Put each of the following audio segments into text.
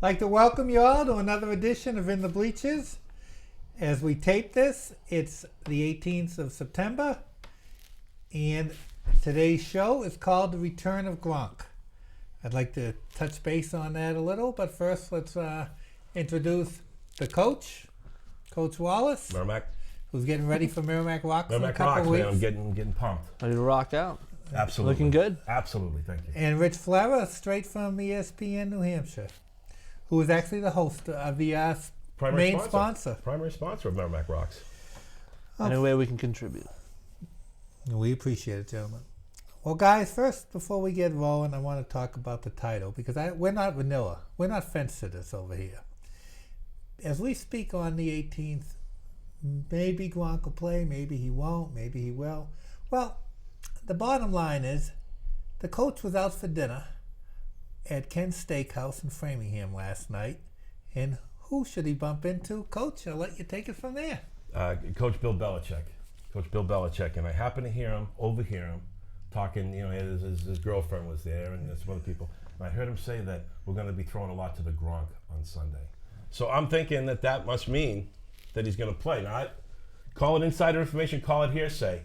I'd like to welcome you all to another edition of In the Bleachers. As we tape this, it's the 18th of September, and today's show is called The Return of Gronk. I'd like to touch base on that a little, but first let's introduce the coach, Coach Wallace. Merrimack. Who's getting ready for Merrimack Rocks in a Merrimack couple Rocks, weeks. man. I'm getting pumped. Ready to rock out. Absolutely. Looking good. Absolutely, thank you. And Rich Flerra, straight from ESPN New Hampshire, who is actually the host of the main sponsor. Primary sponsor of Merrimack Rocks. Any way we can contribute. We appreciate it, gentlemen. Well, guys, first, before we get rolling, I want to talk about the title, because we're not vanilla. We're not fence sitters over here. As we speak on the 18th, maybe Gronk will play, maybe he won't, maybe he will. Well, the bottom line is the coach was out for dinner at Ken's Steakhouse in Framingham last night, and who should he bump into? Coach, I'll let you take it from there. Coach Bill Belichick. Coach Bill Belichick. And I happened to overhear him talking, his girlfriend was there and some other people. And I heard him say that we're going to be throwing a lot to the Gronk on Sunday. So I'm thinking that must mean that he's going to play. Now, call it insider information, call it hearsay,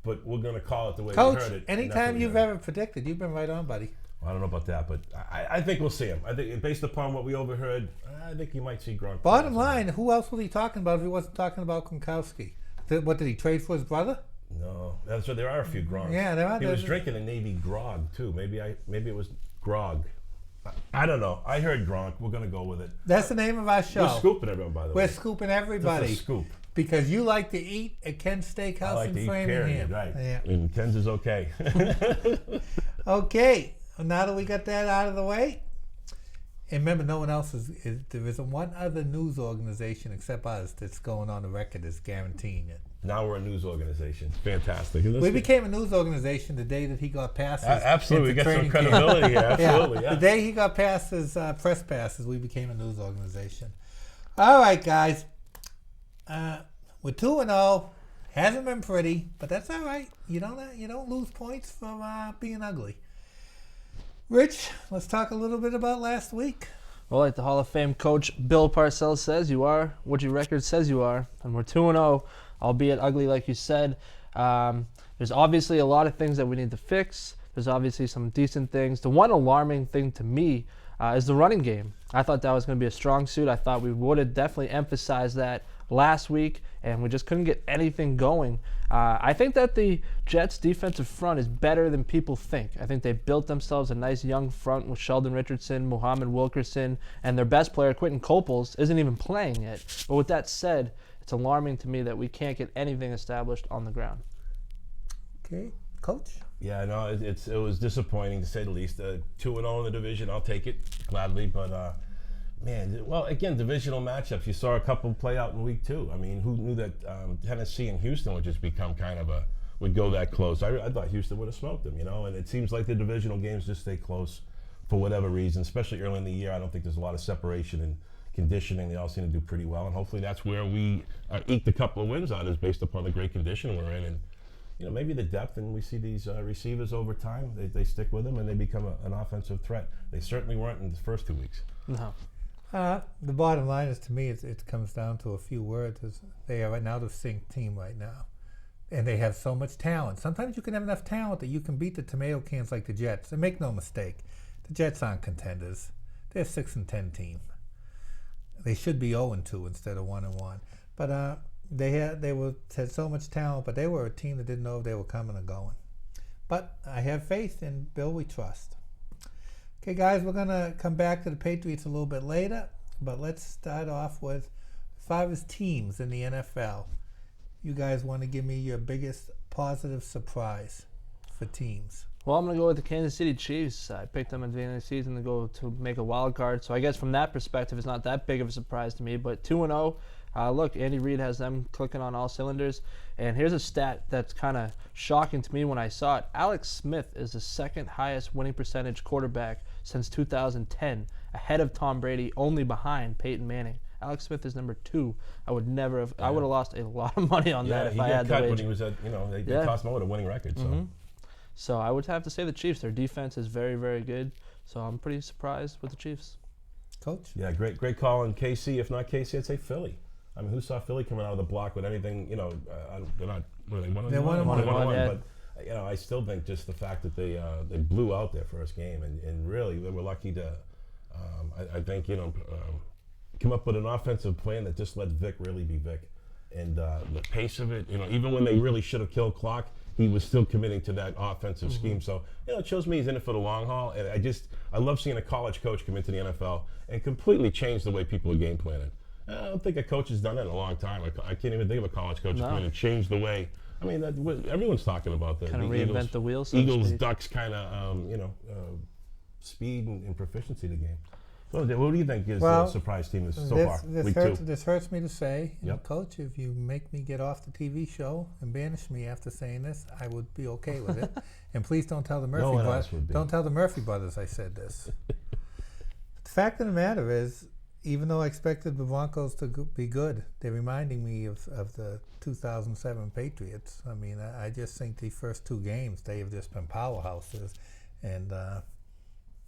but we're going to call it the way Coach, we heard it. anytime you've ever predicted, you've been right on, buddy. I don't know about that, but I think we'll see him. I think based upon what we overheard, I think you might see Gronk. Bottom line, who else was he talking about if he wasn't talking about Gronkowski? What, did he trade for his brother? No, that's right. There are a few Gronks. Yeah, there are. He was drinking a Navy grog too. Maybe it was grog. I don't know. I heard Gronk. We're gonna go with it. That's the name of our show. We're scooping everyone, by the way. We're scooping everybody. Just a scoop. Because you like to eat at Ken's Steakhouse I like in to eat Framingham. period, right? Yeah. And Ken's is okay. Okay. Now that we got that out of the way, and remember, no one else there isn't one other news organization except us that's going on the record as guaranteeing it. Now we're a news organization. Fantastic. We became a news organization the day that he got passes. Absolutely. We got some credibility here. Absolutely. Yeah. The day he got past his press passes, we became a news organization. All right, guys. We're 2-0. Hasn't been pretty, but that's all right. You don't lose points for being ugly. Rich, let's talk a little bit about last week. Well, like the Hall of Fame coach Bill Parcells says, you are what your record says you are. And we're 2-0, albeit ugly like you said. There's obviously a lot of things that we need to fix. There's obviously some decent things. The one alarming thing to me is the running game. I thought that was going to be a strong suit. I thought we would have definitely emphasized that last week, and we just couldn't get anything going. I think that the Jets' defensive front is better than people think. I think they built themselves a nice young front with Sheldon Richardson, Muhammad Wilkerson, and their best player, Quentin Coples, isn't even playing yet. But with that said, it's alarming to me that we can't get anything established on the ground. Okay, Coach? Yeah, no, it was disappointing to say the least. 2-0 in the division, I'll take it gladly, but man, well, again, divisional matchups. You saw a couple play out in week 2. I mean, who knew that Tennessee and Houston would just become would go that close? I thought Houston would have smoked them, and it seems like the divisional games just stay close for whatever reason, especially early in the year. I don't think there's a lot of separation and conditioning. They all seem to do pretty well, and hopefully that's where we eke a couple of wins on, is based upon the great condition we're in. And maybe the depth, and we see these receivers over time, they stick with them and they become an offensive threat. They certainly weren't in the first 2 weeks. No. The bottom line is, to me, it comes down to a few words. Is they are an out-of-sync team right now, and they have so much talent. Sometimes you can have enough talent that you can beat the tomato cans like the Jets. And make no mistake, the Jets aren't contenders. They're a 6-10 team. They should be 0-2 instead of 1-1. But they had so much talent, but they were a team that didn't know if they were coming or going. But I have faith in Bill. We trust. Okay, guys, we're going to come back to the Patriots a little bit later, but let's start off with, as far as teams in the NFL, you guys want to give me your biggest positive surprise for teams? Well, I'm going to go with the Kansas City Chiefs. I picked them at the end of the season to go to make a wild card, so I guess from that perspective, it's not that big of a surprise to me, but 2-0. Look, Andy Reid has them clicking on all cylinders. And here's a stat that's kind of shocking to me when I saw it. Alex Smith is the second highest winning percentage quarterback since 2010, ahead of Tom Brady, only behind Peyton Manning. Alex Smith is number 2. I would never have. Yeah. I would have lost a lot of money on that if I had the wager. When he was at, they tossed him over with a winning record. So. Mm-hmm. So I would have to say the Chiefs. Their defense is very, very good. So I'm pretty surprised with the Chiefs. Coach? Yeah, great call on KC. If not KC, I'd say Philly. I mean, who saw Philly coming out of the block with anything? You know, they're not. Were they 1-1? They're 1-1, yeah. But you know, I still think just the fact that they blew out their first game, and really they were lucky to. I think come up with an offensive plan that just let Vic really be Vic, and the pace of it. You know, even when they really should have killed clock, he was still committing to that offensive scheme. So it shows me he's in it for the long haul, and I love seeing a college coach come into the NFL and completely change the way people are game planning. I don't think a coach has done that in a long time. I can't even think of a college coach who's going to change the way. I mean, everyone's talking about that. Kind of reinvent the wheel. So Eagles, Ducks, kind of speed and proficiency of the game. So, what do you think is the surprise team so far? This hurts me to say, Yep. Coach, if you make me get off the TV show and banish me after saying this, I would be okay with it. And please don't tell the Murphy brothers. Don't tell the Murphy brothers I said this. The fact of the matter is, even though I expected the Broncos to be good, they're reminding me of the 2007 Patriots. I mean, I just think the first two games, they have just been powerhouses. And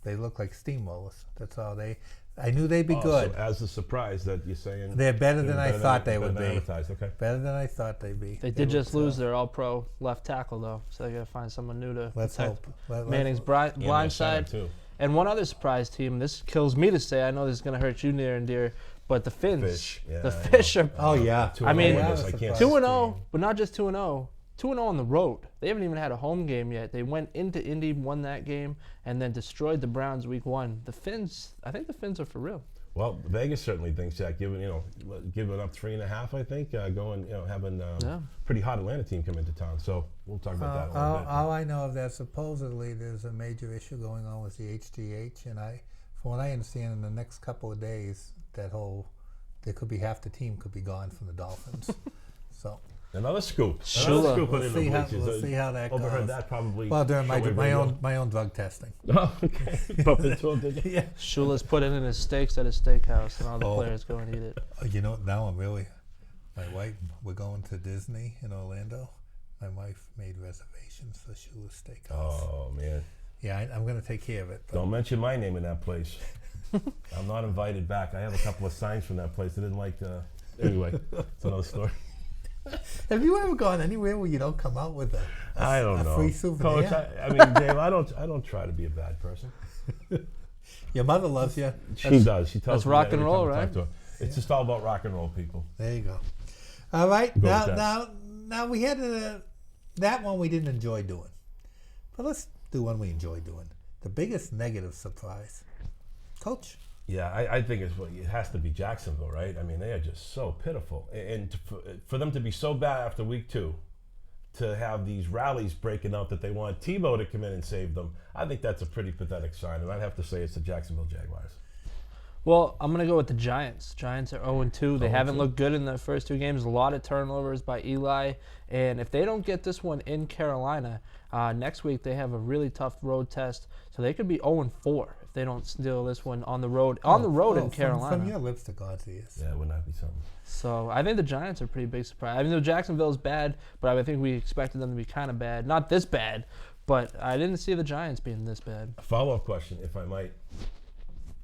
they look like steamrollers. That's all I knew they'd be good. So as a surprise that you're saying they're better than I thought they would be. Okay. Better than I thought they'd be. They did just lose their All-Pro left tackle though, so they got to find someone new to Let's protect hope. Manning's blind side. Too. And one other surprise team. This kills me to say. I know this is going to hurt you near and dear, but the Finns. Fish. Yeah, the Fish are. Oh yeah. I mean, 2-0, but not just 2-0. 2-0 on the road. They haven't even had a home game yet. They went into Indy, won that game, and then destroyed the Browns week 1. The Finns, I think the Finns are for real. Well, Vegas certainly thinks that, giving up 3.5, I think, having pretty hot Atlanta team come into town. So we'll talk about that a little bit. All I know of that, supposedly there's a major issue going on with the HGH, and from what I understand, in the next couple of days, there could be half the team could be gone from the Dolphins. So. Another scoop. Sure. We'll see how that goes. Overheard that probably. Well, during my own drug testing. Oh, okay. Bumped into him, did you? Yeah. Shula's put it in his steaks at his steakhouse, and all the players go and eat it. Now my wife, we're going to Disney in Orlando. My wife made reservations for Shula's Steakhouse. Oh, man. Yeah, I'm going to take care of it. Don't mention my name in that place. I'm not invited back. I have a couple of signs from that place. I didn't like anyway, it's another story. Have you ever gone anywhere where you don't come out with a free souvenir? Coach, I mean, Dave, I don't try to be a bad person. Your mother loves you. She does. She tells that's me rock that and every roll, time I right? talk to her. It's just all about rock and roll, people. There you go. All right. Go with Now we had that one we didn't enjoy doing. But let's do one we enjoy doing. The biggest negative surprise. Coach? Yeah, I think it has to be Jacksonville, right? I mean, they are just so pitiful. And for them to be so bad after week 2, to have these rallies breaking out that they want Tebow to come in and save them, I think that's a pretty pathetic sign. And I'd have to say it's the Jacksonville Jaguars. Well, I'm going to go with the Giants. Giants are 0-2. They haven't 0-2. looked good in the first 2 games. A lot of turnovers by Eli. And if they don't get this one in Carolina, next week they have a really tough road test. So they could be 0-4 if they don't steal this one on the road. In Carolina. From your lips to God's ears. Yeah, wouldn't that be something? So I think the Giants are a pretty big surprise. I mean, Jacksonville's bad, but I think we expected them to be kind of bad. Not this bad, but I didn't see the Giants being this bad. A follow-up question, if I might.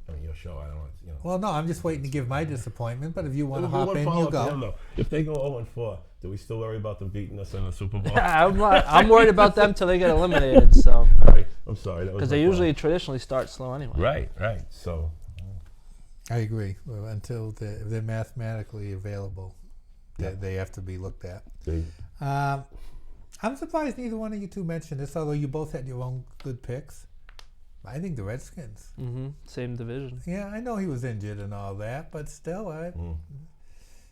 I mean, your show, I don't want to, Well, no, I'm just waiting to give my disappointment, but if you want to hop in, you go. No. If they go 0-4, do we still worry about them beating us in the Super Bowl? I'm worried about them till they get eliminated. So. All right, I'm sorry. Because they usually traditionally start slow anyway. Right. So. I agree. Well, until they're mathematically available, they have to be looked at. I'm surprised neither one of you two mentioned this, although you both had your own good picks. I think the Redskins. Same division. Yeah, I know he was injured and all that, but still,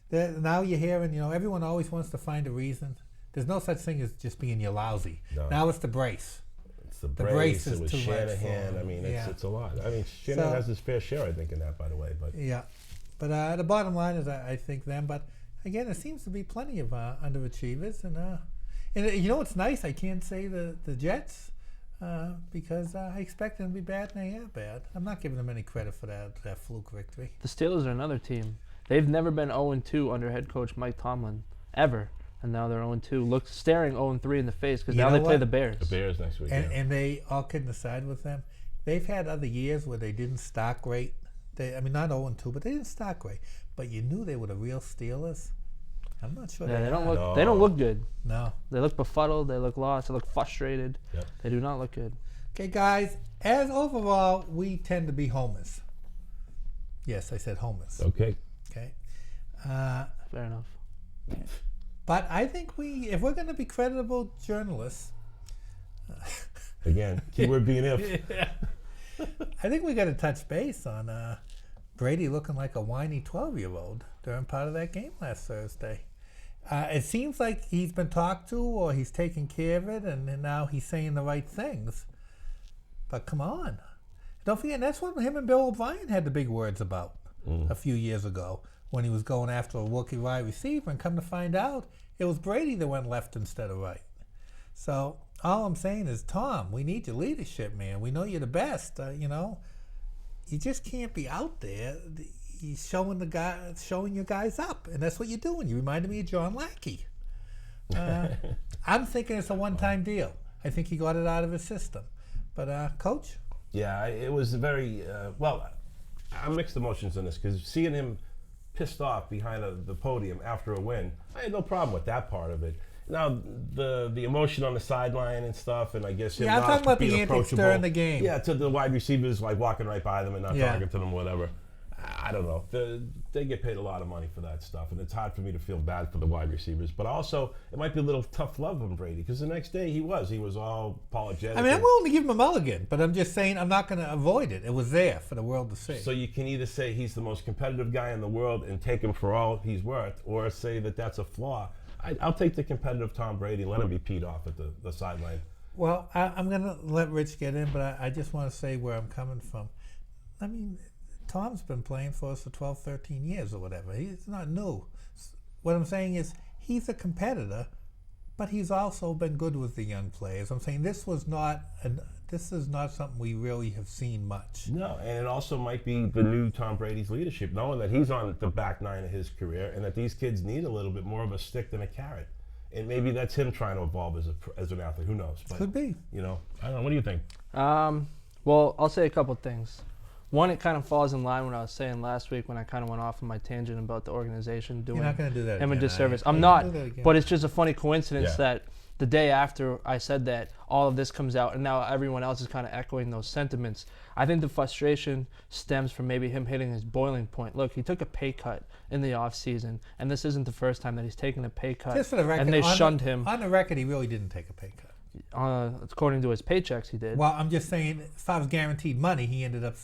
now you're hearing, everyone always wants to find a reason. There's no such thing as just being you're lousy. No. Now it's the brace. It's the brace. It was too Shanahan. much. I mean, it's a lot. I mean, Shanahan has his fair share, I think, in that, by the way. But yeah, but the bottom line is, I think them. But again, there seems to be plenty of underachievers, and what's nice? I can't say the Jets. Because I expect them to be bad, and they are bad. I'm not giving them any credit for that fluke victory. The Steelers are another team. They've never been 0-2 under head coach Mike Tomlin, ever. And now they're 0-2, staring 0-3 in the face, because now they play the Bears. The Bears next week. And they, all kidding aside with them, they've had other years where they didn't start great, Not 0-2, but they didn't start great. But you knew they were the real Steelers. I'm not sure. Yeah, they don't are. look. They don't look good. No. They look befuddled. They look lost. They look frustrated. Yep. They do not look good. Okay, guys. As overall, we tend to be homers. Yes, I said homers. Okay. Okay. Fair enough. But I think if we're going to be credible journalists, Again, keyword being if. I think we got to touch base on Brady looking like a whiny 12-year-old during part of that game last Thursday. It seems like he's been talked to or he's taking care of it, and now he's saying the right things. But come on. Don't forget, that's what him and Bill O'Brien had the big words about a few years ago when he was going after a rookie wide receiver, and come to find out, it was Brady that went left instead of right. So all I'm saying is, Tom, we need your leadership, man. We know you're the best. You just can't be out there showing your guys up, and that's what you're doing. You reminded me of John Lackey. I'm thinking it's a one-time deal. I think he got it out of his system. But Coach? Yeah, it was very I'm mixed emotions on this, because seeing him pissed off behind the podium after a win, I had no problem with that part of it. Now the emotion on the sideline and stuff, and I guess him I'm not talking about being the antics approachable. during the game. Yeah, to the wide receivers like walking right by them and not talking to them, whatever. I don't know. They get paid a lot of money for that stuff, and it's hard for me to feel bad for the wide receivers. But also, it might be a little tough love on Brady, because the next day he was all apologetic. I'm willing to give him a mulligan, but I'm just saying I'm not going to avoid it. It was there for the world to see. So you can either say he's the most competitive guy in the world and take him for all he's worth, or say that that's a flaw. I'll take the competitive Tom Brady, let him be peed off at the sideline. Well, I'm going to let Rich get in, but I just want to say where I'm coming from. Tom's been playing for us for 12, 13 years or whatever. He's not new. What I'm saying is he's a competitor, but he's also been good with the young players. I'm saying this is not something we really have seen much. No, and it also might be the new Tom Brady's leadership, knowing that he's on the back nine of his career and that these kids need a little bit more of a stick than a carrot. And maybe that's him trying to evolve as an athlete. Who knows? But, could be. I don't know. What do you think? Well, I'll say a couple things. One, it kind of falls in line with what I was saying last week when I kind of went off on my tangent about the organization doing You're not going to do that him a again, disservice. are you? I'm not, again. but it's just a funny coincidence that the day after I said that, all of this comes out, and now everyone else is kind of echoing those sentiments. I think the frustration stems from maybe him hitting his boiling point. Look, he took a pay cut in the offseason, and this isn't the first time that he's taken a pay cut. Just for the record, and they shunned him. On the record, he really didn't take a pay cut. According to his paychecks, he did. Well, I'm just saying, as far as guaranteed money, he ended up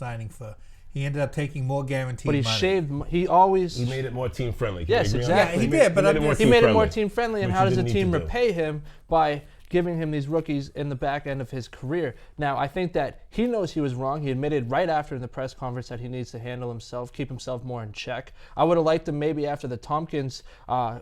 taking more guaranteed money. But he made it more team friendly. Yes, exactly. Yeah, he did, but he made it more team friendly. And Which how he does the didn't need team to do. repay him? By giving him these rookies in the back end of his career. Now, I think that he knows he was wrong. He admitted right after in the press conference that he needs to handle himself, keep himself more in check. I would have liked him maybe after the Tompkins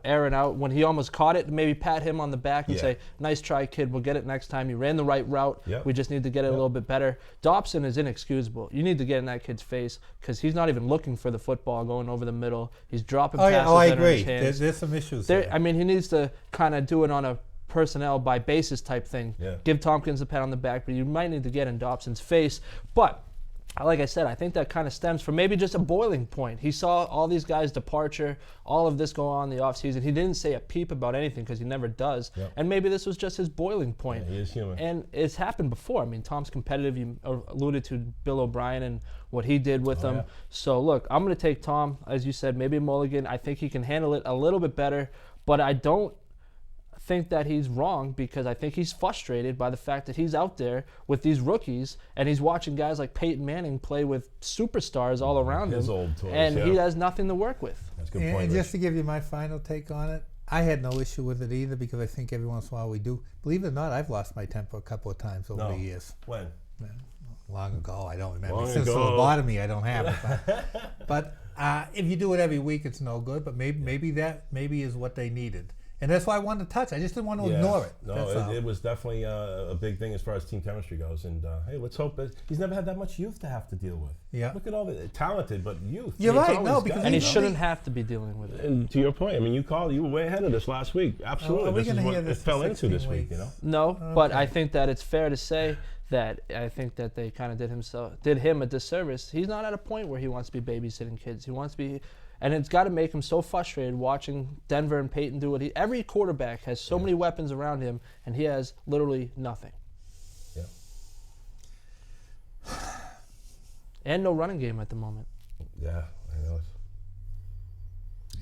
airing out, when he almost caught it, maybe pat him on the back and say, nice try, kid. We'll get it next time. You ran the right route. Yep. We just need to get it a little bit better. Dobson is inexcusable. You need to get in that kid's face, because he's not even looking for the football going over the middle. He's dropping passes I that are in his agree. hands. There's some issues there. He needs to kind of do it on a personnel by basis type thing. Yeah. Give Tompkins a pat on the back, but you might need to get in Dobson's face. But like I said, I think that kind of stems from maybe just a boiling point. He saw all these guys' departure, all of this go on in the offseason. He didn't say a peep about anything, because he never does. Yep. And maybe this was just his boiling point. Yeah, he is human. And it's happened before. Tom's competitive. You alluded to Bill O'Brien and what he did with him. Yeah. So, look, I'm going to take Tom, as you said, maybe a mulligan. I think he can handle it a little bit better, but I don't think that he's wrong, because I think he's frustrated by the fact that he's out there with these rookies and he's watching guys like Peyton Manning play with superstars all around His him, old toys, and he has nothing to work with. That's a good And point. just to give you my final take on it, I had no issue with it either, because I think every once in a while we do. Believe it or not, I've lost my temper a couple of times over the years. When? Long ago, I don't remember. Long Since the ago. lobotomy, I don't have it. But if you do it every week, it's no good. But maybe that is what they needed. And that's why I wanted to touch. I just didn't want to ignore it. No, it was definitely a big thing as far as team chemistry goes. And hey, let's hope that he's never had that much youth to have to deal with. Yeah. Look at all the talented, but youth. You're It's right. always No, because got- And he You know, shouldn't have to be dealing with it. And to your point, you were way ahead of this last week. Absolutely. Are we This is gonna what hear it this fell for into this 16 week, weeks? No, but Okay. I think that it's fair to say that I think that they kind of did him a disservice. He's not at a point where he wants to be babysitting kids. He wants to be, and it's got to make him so frustrated watching Denver and Peyton do what every quarterback has so many weapons around him, and he has literally nothing. Yeah. And no running game at the moment. Yeah, I know.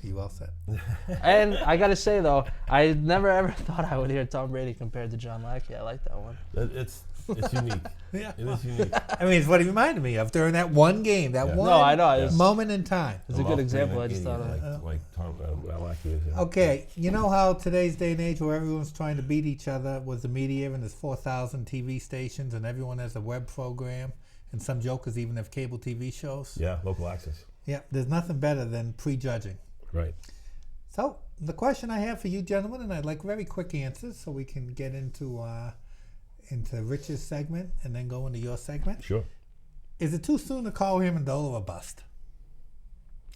You well said. And I got to say, though, I never ever thought I would hear Tom Brady compared to John Lackey. I like that one. It's unique. Yeah. It is unique. I mean, it's what he reminded me of during that one game, that one No, I know. moment in time. It's a good example. I just thought of it. Like Tom, I like it. Yeah. Okay, you know how today's day and age where everyone's trying to beat each other with the media, and there's 4,000 TV stations and everyone has a web program, and some jokers even have cable TV shows? Yeah, local access. Yeah, there's nothing better than prejudging. Right. So the question I have for you gentlemen, and I'd like very quick answers so we can get into Rich's segment and then go into your segment. Sure. Is it too soon to call Amendola a bust?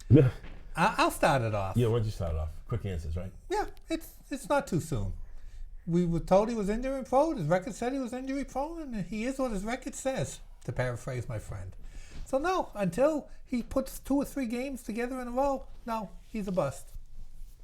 Yeah. I'll start it off. Yeah, why don't you start off? Quick answers, right? Yeah, it's not too soon. We were told he was injury prone. His record said he was injury prone, and he is what his record says, to paraphrase my friend. So no, until he puts 2 or 3 games together in a row, no, he's a bust.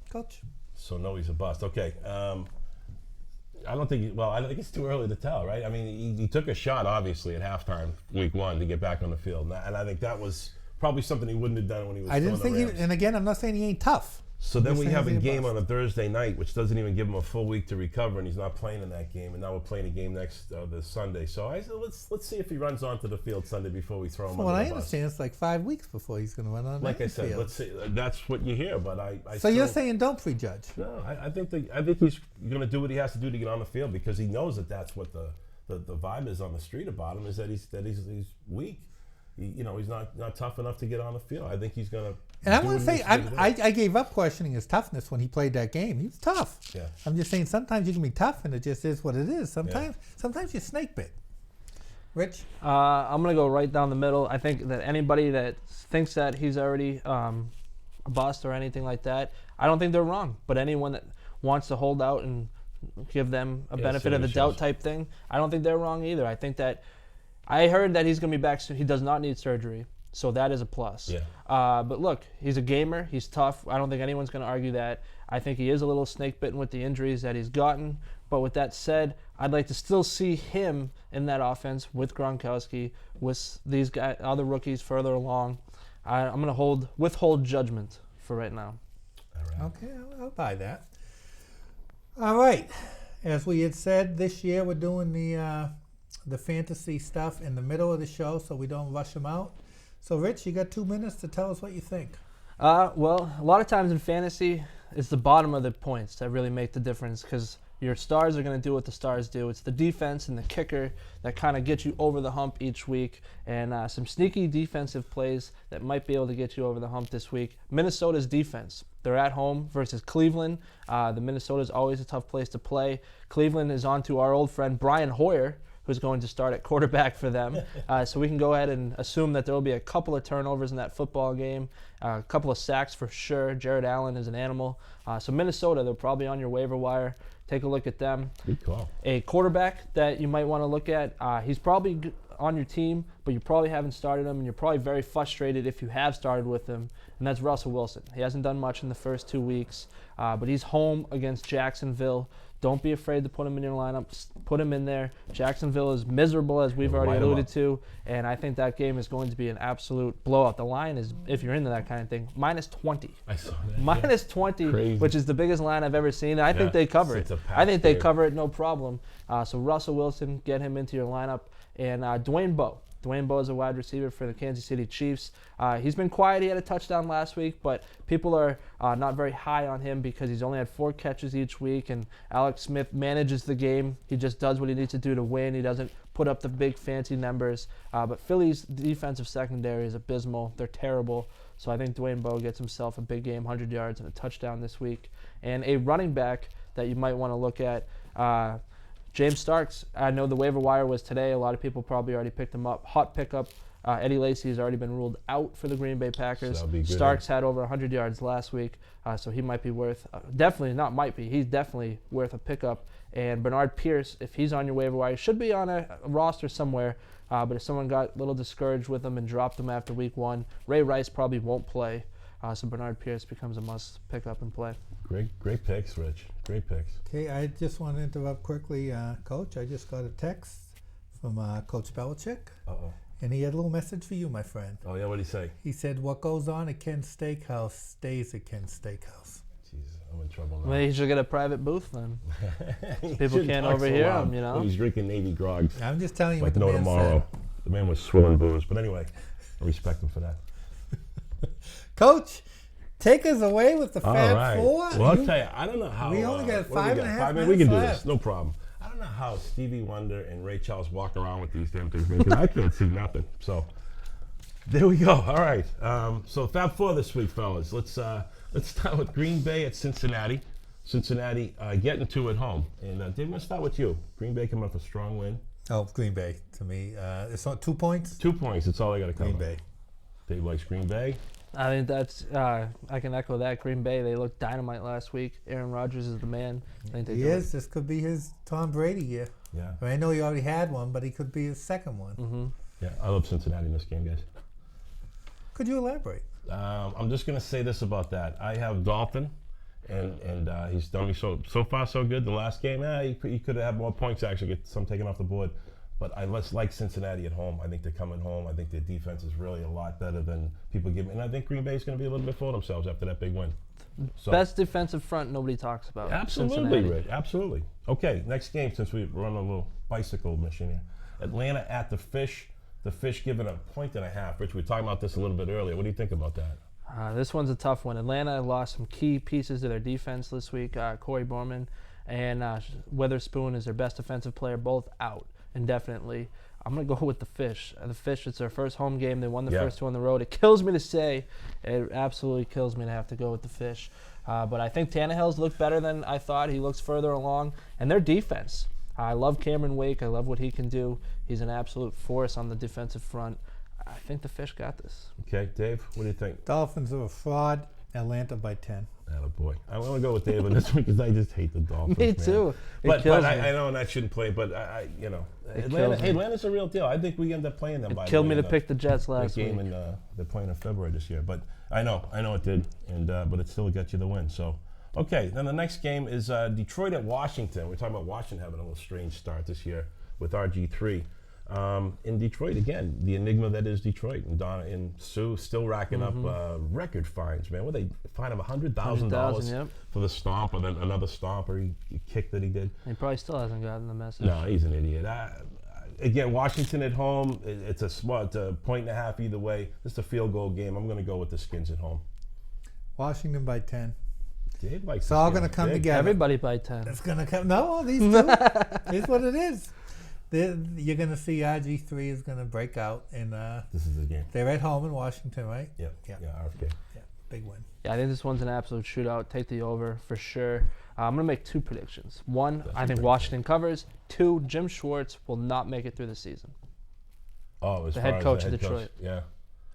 Coach? So no, he's a bust. Okay. I don't think. I think it's too early to tell, right? I mean, he took a shot obviously at halftime, week 1, to get back on the field, and I think that was probably something he wouldn't have done when he was. I didn't think the he. Rams. And again, I'm not saying he ain't tough. So then we have a game bust. on a Thursday night, which doesn't even give him a full week to recover, and he's not playing in that game. And now we're playing a game next this Sunday. So I said, let's see if he runs onto the field Sunday before we throw him. From what under I the bus. understand, it's like 5 weeks before he's going to run on. Like I said, field. let's see. That's what you hear, but I So still, you're saying don't prejudge? No, I think he's going to do what he has to do to get on the field because he knows that that's what the vibe is on the street about him, is that he's weak. He's not tough enough to get on the field. I think he's going to. And I want to say, I gave up questioning his toughness when he played that game. He was tough. Yeah. I'm just saying sometimes you can be tough and it just is what it is. Sometimes you're snake bit. Rich? I'm going to go right down the middle. I think that anybody that thinks that he's already a bust or anything like that, I don't think they're wrong. But anyone that wants to hold out and give them a benefit of the doubt type thing, I don't think they're wrong either. I think that I heard that he's going to be back soon. He does not need surgery. So that is a plus. Yeah. But look, he's a gamer. He's tough. I don't think anyone's going to argue that. I think he is a little snake bitten with the injuries that he's gotten. But with that said, I'd like to still see him in that offense with Gronkowski, with these guys, other rookies further along. I'm going to withhold judgment for right now. All right. Okay, I'll buy that. All right. As we had said, this year we're doing the fantasy stuff in the middle of the show so we don't rush them out. So, Rich, you got 2 minutes to tell us what you think. Well, a lot of times in fantasy, it's the bottom of the points that really make the difference because your stars are going to do what the stars do. It's the defense and the kicker that kind of get you over the hump each week, and some sneaky defensive plays that might be able to get you over the hump this week. Minnesota's defense. They're at home versus Cleveland. The Minnesota is always a tough place to play. Cleveland is on to our old friend Brian Hoyer, who's going to start at quarterback for them. So we can go ahead and assume that there will be a couple of turnovers in that football game, a couple of sacks for sure. Jared Allen is an animal. So Minnesota, they're probably on your waiver wire. Take a look at them. Good call. A quarterback that you might want to look at, he's probably on your team, but you probably haven't started him, and you're probably very frustrated if you have started with him, and that's Russell Wilson. He hasn't done much in the first 2 weeks, but he's home against Jacksonville. Don't be afraid to put him in your lineup. Put him in there. Jacksonville is miserable, as we've already alluded to, and I think that game is going to be an absolute blowout. The line is, if you're into that kind of thing, -20. I saw that. -20, Crazy. which is the biggest line I've ever seen. I think they cover It's it. a pass I think they game. cover it no problem. So Russell Wilson, get him into your lineup. And Dwayne Bowe. Dwayne Bowe is a wide receiver for the Kansas City Chiefs. He's been quiet. He had a touchdown last week, but people are not very high on him because he's only had 4 catches each week, and Alex Smith manages the game. He just does what he needs to do to win. He doesn't put up the big fancy numbers. But Philly's defensive secondary is abysmal. They're terrible. So I think Dwayne Bowe gets himself a big game, 100 yards and a touchdown this week. And a running back that you might want to look at, James Starks. I know the waiver wire was today. A lot of people probably already picked him up. Hot pickup Eddie Lacy has already been ruled out for the Green Bay Packers. So that'll be good. Starks had over 100 yards last week, so he might be worth, definitely not might be, he's definitely worth a pickup. And Bernard Pierce, if he's on your waiver wire, should be on a roster somewhere, but if someone got a little discouraged with him and dropped him after week 1, Ray Rice probably won't play, so Bernard Pierce becomes a must pick up and play. Great picks, Rich. Great picks. Okay, I just want to interrupt quickly, Coach. I just got a text from Coach Belichick, and he had a little message for you, my friend. Oh, yeah, what did he say? He said, what goes on at Ken's Steakhouse stays at Ken's Steakhouse. Jesus, I'm in trouble now. Well, he should get a private booth then. People can't overhear him, you know. When he's drinking Navy grogs. I'm just telling you Like what the no man tomorrow. The man was swilling booze. But anyway, I respect him for that. said. Coach, take us away with the All Fab right. Four. Well, I'll tell you, I don't know how. We only got what do we 5.5 minutes. We can do left. this, no problem. I don't know how Stevie Wonder and Ray Charles walk around with these damn things, because I can't see nothing. So there we go. All right. So Fab Four this week, fellas. Let's start with Green Bay at Cincinnati. Cincinnati getting 2 at home. And Dave, let's start with you. Green Bay coming off a strong win. Oh, Green Bay to me. It's not 2 points. 2 points. That's all I got to cover. Green Bay. Dave likes Green Bay. I think that's, I can echo that. Green Bay, they looked dynamite last week. Aaron Rodgers is the man. I think they He do is. This could be his Tom Brady year. Yeah. I mean, I know he already had one, but he could be his second one. Mm-hmm. Yeah, I love Cincinnati in this game, guys. Could you elaborate? I'm just going to say this about that. I have Dalton, and he's done me so far so good. The last game, he could have had more points, actually, get some taken off the board. But I like Cincinnati at home. I think they're coming home. I think their defense is really a lot better than people give me. And I think Green Bay is going to be a little bit full of themselves after that big win. So, Best defensive front nobody talks about. absolutely, Cincinnati. Rick. Absolutely. Okay, next game, since we run a little bicycle mission here. Atlanta at the Fish. The Fish given 1.5 points. Rich, we were talking about this a little bit earlier. What do you think about that? This one's a tough one. Atlanta lost some key pieces to their defense this week. Corey Borman and Witherspoon is their best defensive player, both out indefinitely. I'm going to go with the Fish. The Fish, it's their first home game. They won the first 2 on the road. It kills me to say. It absolutely kills me to have to go with the Fish. But I think Tannehill's looked better than I thought. He looks further along. And their defense. I love Cameron Wake. I love what he can do. He's an absolute force on the defensive front. I think the Fish got this. Okay, Dave, what do you think? Dolphins are a fraud. Atlanta by 10. Attaboy. I'm going to go with Dave on this one because I just hate the Dolphins. Me man. too. But I know that shouldn't play, but Atlanta's a real deal. I think we end up playing them. It killed me to pick the Jets last game, week. and they're playing in February this year. But I know it did, and but it still got you the win. So, okay, then the next game is Detroit at Washington. We're talking about Washington having a little strange start this year with RG3. In Detroit, again, the enigma that is Detroit, and Donna and Sue still racking up record fines, man. What, they fine him $100,000 for the stomp, and then another stomp or he kick that he did? He probably still hasn't gotten the message. No, he's an idiot. Again, Washington at home, it's a 1.5 either way. It's a field goal game. I'm going to go with the Skins at home. Washington by 10. Dave likes it's all going to come together. Everybody by 10. It's going to come. No, these two. It's what it is. You're going to see RG3 is going to break out. And this is the game. They're at home in Washington, right? Yep. Yeah, RFK. Yeah, big win. Yeah, I think this one's an absolute shootout. Take the over for sure. I'm going to make 2 predictions. 1, I think Washington covers. 2, Jim Schwartz will not make it through the season. Oh, the head coach of Detroit. Yeah.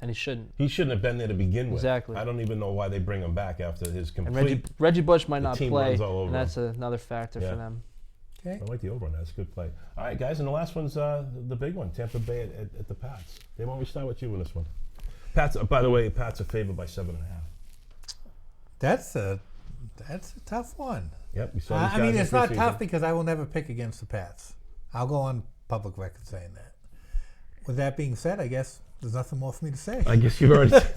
And he shouldn't. He shouldn't have been there to begin with. Exactly. I don't even know why they bring him back after his complete. And Reggie Bush might not play, and that's another factor for them. Okay. I like the over on that. That's a good play. All right, guys, and the last one's the big one, Tampa Bay at the Pats. Dave, why don't we start with you in this one? Pats. By the way, Pats are favored by 7.5. That's a tough one. Yep. We saw these I mean, guys it's in not preseason. tough because I will never pick against the Pats. I'll go on public record saying that. With that being said, I guess there's nothing more for me to say. I guess you've already said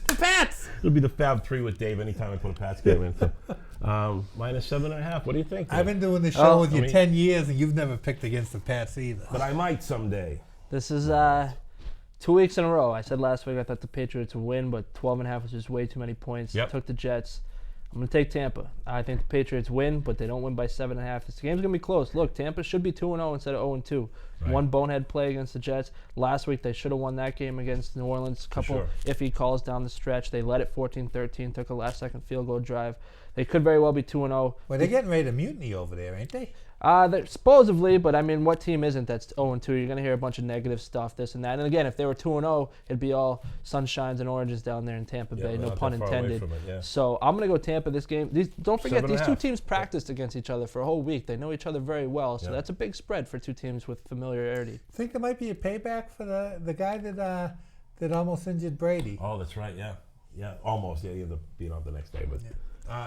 the Pats! It'll be the Fab 3 with Dave anytime I put a Pats game in. So, minus 7.5. What do you think, Dave? I've been doing this show with you 10 years, and you've never picked against the Pats either. But I might someday. This is 2 weeks in a row. I said last week I thought the Patriots would win, but 12.5 was just way too many points. Yep. Took the Jets. I'm going to take Tampa. I think the Patriots win, but they don't win by 7.5. This game's going to be close. Look, Tampa should be 2-0 instead of 0-2. Right. One bonehead play against the Jets. Last week they should have won that game against New Orleans. Couple iffy calls down the stretch. They led it 14-13, took a last-second field goal drive. They could very well be 2-0. Well, they're getting ready to mutiny over there, ain't they? Supposedly, but I mean, what team isn't that's 0-2? You're going to hear a bunch of negative stuff, this and that. And again, if they were 2-0, it'd be all sunshines and oranges down there in Tampa Bay, no pun intended. So I'm going to go Tampa this game. Don't forget, these two teams practiced against each other for a whole week. They know each other very well, so that's a big spread for two teams with familiarity. Think there might be a payback for the guy that almost injured Brady. Oh, that's right, yeah, almost. Yeah, he ended up being out the next day, but.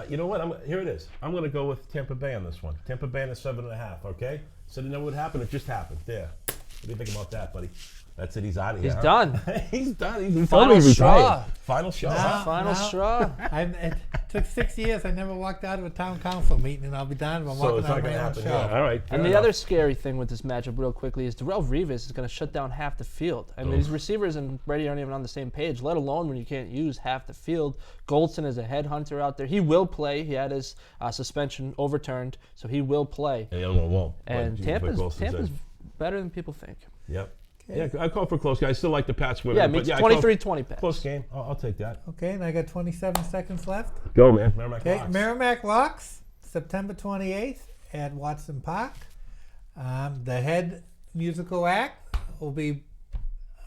You know what? Here it is. I'm going to go with Tampa Bay on this one. Tampa Bay in a 7.5. Okay. Said you know what would happen. It just happened. There. What do you think about that, buddy? That's it. He's out of here. He's done. He's done. He's Final straw. Final straw. Final straw. It took 6 years. I never walked out of a town council meeting, and I'll be done. I'm walking out of my own show. Yeah. All right. And the other scary thing with this matchup, real quickly, is Darrelle Revis is going to shut down half the field. I mean, these receivers and Brady aren't even on the same page, let alone when you can't use half the field. Goldson is a headhunter out there. He will play. He had his suspension overturned, so he will play. Yeah, the other one won't. And Tampa's better than people think. Yep. Okay. Yeah, I call for a close game. I still like the Pats winning. Yeah, me 23-20 Pats. Close game. I'll take that. Okay, and I got 27 seconds left. Go, man. Merrimack Okay, Locks. Merrimack Locks, September 28th at Watson Park. The head musical act will be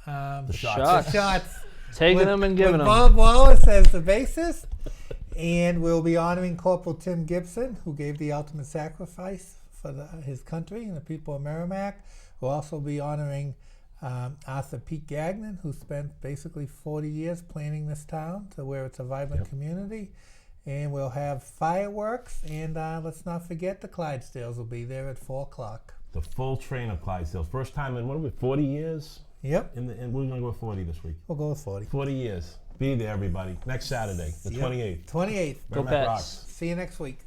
The Shots. The Shots. Taking them and giving with them. Bob Wallace as the bassist. And we'll be honoring Corporal Tim Gibson, who gave the ultimate sacrifice for his country and the people of Merrimack. We'll also be honoring Arthur Pete Gagnon, who spent basically 40 years planning this town to where it's a vibrant community. And we'll have fireworks, and let's not forget the Clydesdales will be there at 4 o'clock. The full train of Clydesdales. First time in, 40 years? Yep. And we're going to go with 40 this week. We'll go with 40. 40 years. Be there, everybody. Next Saturday, the 28th. 28th. Go Merrimack Pats. Rocks. See you next week.